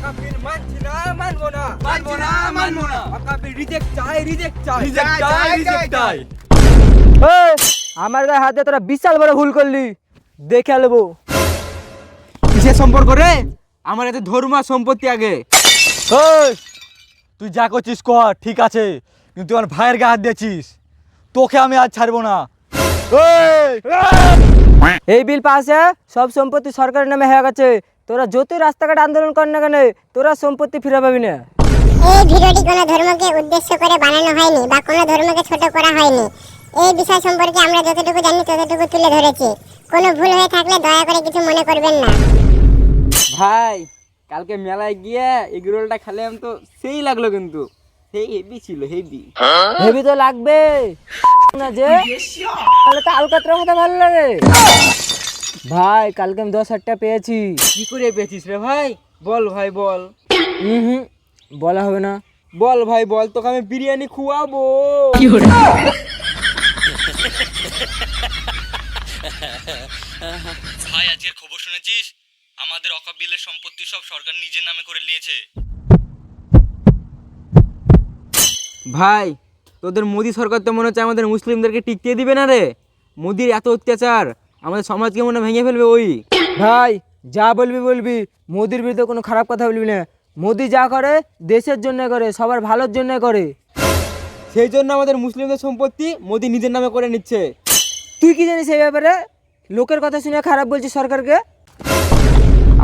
পাকা বিল মানছি না, মানবো না, মানবো না, মানবো না। পাকা বিল রিজেক্ট চাই, রিজেক্ট চাই, রিজেক্ট চাই, রিজেক্ট চাই। এই, আমার গায়ে হাত দিয়ে তোরা বিশাল বড় ভুল করলি, দেখে নেবো। কিসের সম্পর্ক রে? আমার এতে ধর্ম আর সম্পত্তি আগে। এই, তুই যা করছিস কর, ঠিক আছে, কিন্তু আমার ভাইয়ের গায়ে হাত দিয়েছিস, তোকে আমি আজ ছাড়বো না। এই, এই বিল পাশে সব সম্পত্তি সরকারের নামে হয়ে গেছে। তোরা যতই রাস্তাঘাট আন্দোলন কর না কেন, তোরা সম্পত্তি ফিরে পাবি না। এই ভিডিওটি কোনো ধর্মকে উদ্দেশ্য করে বানানো হয়নি বা কোনো ধর্মকে ছোট করা হয়নি। এই বিষয় সম্পর্কে আমরা যতটুকু জানি ততটুকু তুলে ধরেছি। কোনো ভুল হয়ে থাকলে দয়া করে কিছু মনে করবেন না। ভাই, কালকে মেলায় গিয়ে এগরোলটা খেলাম তো সেই লাগলো, কিন্তু সেই হেভি ছিল, হেভি। ভেবি তো লাগবে না যে, তাহলে তো আলকাতরা হতে ভালো লাগে। ভাই, কালকে আমি 10,000 টাকা পেয়েছি। কি করে পেয়েছিস রে ভাই? বল ভাই বল। হুম, বলা হবে না। বল ভাই বল, তোকে আমি বিরিয়ানি খুয়াবো। ভাই, আজকের খবর শুনেছিস? আমাদের অকাবিলের সম্পত্তি সব সরকার নিজের নামে করে নিয়েছে। ভাই, তোদের মোদি সরকার তো মনে হচ্ছে আমাদের মুসলিমদেরকে টিকতে দিবে না রে। মোদির এত অত্যাচার আমাদের সমাজকে মনে হয় ভেঙে ফেলবে ওই। ভাই, যা বলবি বলবি, মোদির বিরুদ্ধে কোনো খারাপ কথা বলবি না। মোদি যা করে দেশের জন্য করে, সবার ভালোর জন্য করে। সেই জন্য আমাদের মুসলিমদের সম্পত্তি মোদি নিজের নামে করে নিচ্ছে। তুই কি জানিস এই ব্যাপারে? লোকের কথা শুনে খারাপ বলছিস সরকারকে।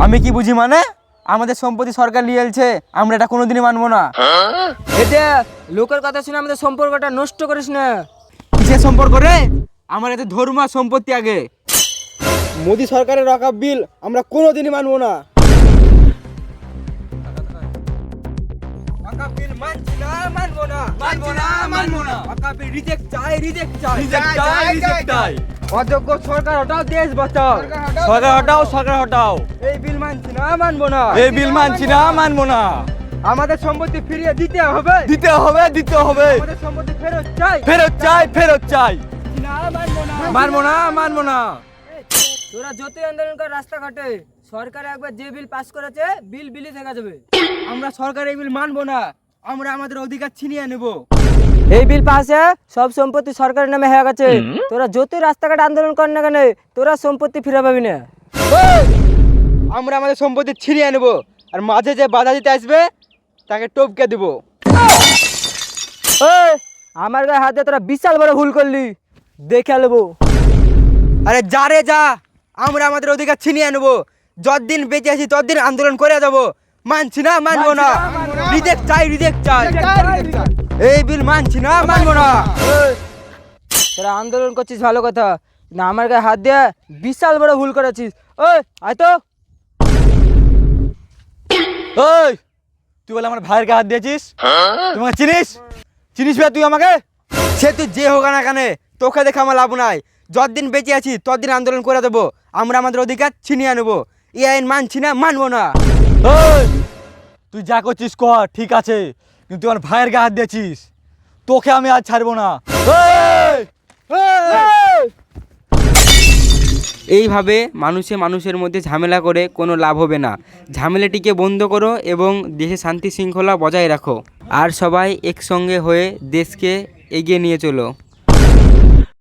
আমি কি বুঝি মানে? আমাদের সম্পত্তি সরকার নিয়ে এলছে, আমরা এটা কোনোদিনই মানবো না। এতে লোকের কথা শুনে আমাদের সম্পর্কটা নষ্ট করিস না। কিসের সম্পর্ক রে? আমার এতে ধর্ম আর সম্পত্তি আগে। মোদি সরকারের রকাব বিল আমরা কোনোদিনই মানবো না। পাকা বিল মানছি না, মানবো না, মানবো না, মানবো না। পাকা বিল রিজেক্ট চাই, রিজেক্ট চাই, রিজেক্ট চাই, রিজেক্ট চাই। অযোগ্য সরকার হটাও, দেশ বাঁচাও। সরকার হটাও, সরকার হটাও। এই বিল মানছি না, মানবো না। এই বিল মানছি না, মানবো না। আমাদের সম্পত্তি ফিরিয়ে দিতে হবে, দিতে হবে, দিতে হবে। আমাদের সম্পত্তি ফেরত চাই। ফেরত চাই, ফেরত চাই। না, মানবো না, মানবো না, মানবো না। তোরা যতই আন্দোলন কর রাস্তাঘাটে, সরকার একবার যে বিল পাস করেছে, বিল বিলি থেকে যাবে। আমরা সরকার এই বিল মানবো না, আমরা আমাদের অধিকার ছিনিয়ে নেব। এই বিল পাশে সব সম্পত্তি সরকারের নামে হয়ে গেছে। তোরা যতই রাস্তাঘাট আন্দোলন কর না কেন, তোরা সম্পত্তি ফিরে পাবি না। আমরা আমাদের সম্পত্তি ছিনিয়ে নেব, আর মাঝে যে বাধা দিতে আসবে তাকে টপকে দেব। এই, আমার গায়ে হাত দিয়ে তোরা বিশাল বড় ভুল করলি, দেখে নেবো। আরে যা রে যা, আমরা আমাদের অধিকার ছিনিয়ে নেব। যতদিন বেঁচে আছি ততদিন আন্দোলন করে যাব। মানছি না, মানবো না, রিজেক্ট চাই, রিজেক্ট চাই। এই বিল মানছি না, মানবো না। এই, তোরা আন্দোলন করছিস ভালো কথা, না আমার গায়ে হাত দিয়ে বিশাল বড় ভুল করেছিস। ওই আয় তো। এই, তুই বলে আমার ভাইয়ের গায়ে হাত দিয়েছিস? তুই আমাকে চিনিস? চিনিস ভাই তুই আমাকে? সে তুই যে হোক না কেন, তোকে দেখে আমার লাভ নাই। যতদিন বেঁচে আছি ততদিন আন্দোলন করে দেবো। আমরা আমাদের অধিকার ছিনিয়ে নেবো। এই আইন মানছি না, মানবো না। এই, তুই যা করছিস কর, ঠিক আছে, কিন্তু আমার ভাইয়ের গায়ে হাত দিয়েছিস, তোকে আমি আজ ছাড়বো না। এই, এই। এইভাবে মানুষের মধ্যে ঝামেলা করে কোনো লাভ হবে না। ঝামেলাটিকে বন্ধ করো এবং দেশে শান্তি শৃঙ্খলা বজায় রাখো। আর সবাই একসঙ্গে হয়ে দেশকে এগিয়ে নিয়ে চলো।